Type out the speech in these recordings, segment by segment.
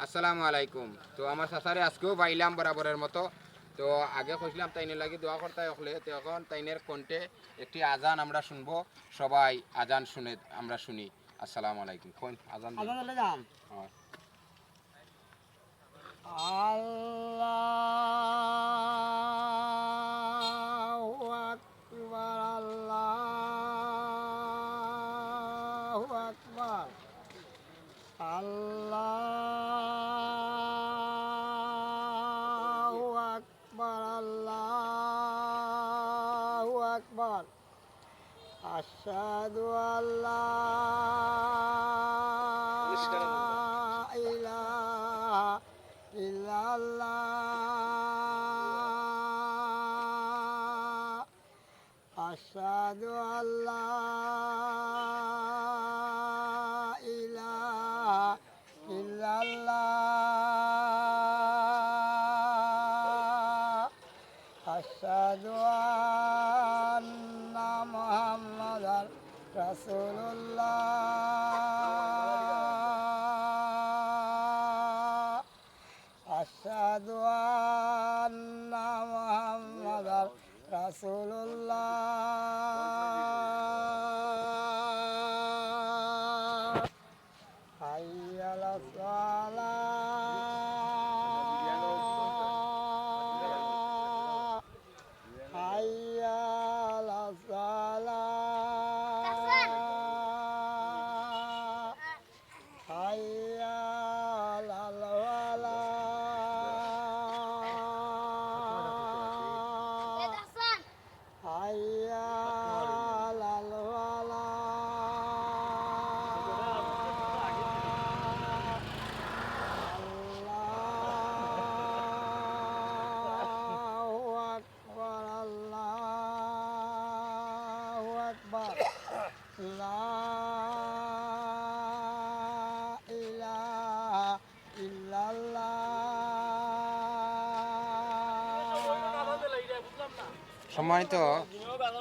আসসালামু আলাইকুম। তো আমার চাচারে আজকেও পাইলাম বরাবরের মতো। তো আগে কইছিলাম তাইনের লাগি দোয়া করতে হলে, তো এখন তাইনের কণ্ঠে একটি আজান আমরা শুনবো। সবাই আজান শুনে আমরা শুনি। আসসালামু আলাইকুম। কোন আজান দিন? আজান যান হ্যাঁ। আল্লাহু আকবার আল্লাহু আকবার আল্লাহু আকবার আল্লাহু আকবার আশহাদু আল্লা ইলাহা ইল্লাল্লাহ আশহাদু আল্লা ইলাহা ইল্লাল্লাহ আশহাদু আন্না মুহাম্মাদার রাসূলুল্লাহ আশহাদু আন্না মুহাম্মাদার রাসূলুল্লাহ হাইয়া আলাস সালাহ হাইয়া আলাস সালাহ হাইয়া আলাল ফালাহ হাইয়া আলাল ফালাহ আল্লাহু আকবার আল্লাহু আকবার লা ইলাহা ইল্লাল্লাহ সম্মানিত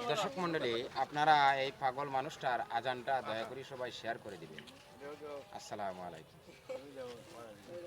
দর্শক মণ্ডলী, আপনারা এই পাগল মানুষটার আজানটা দয়া করে সবাই শেয়ার করে দিবেন। আসসালামু আলাইকুম।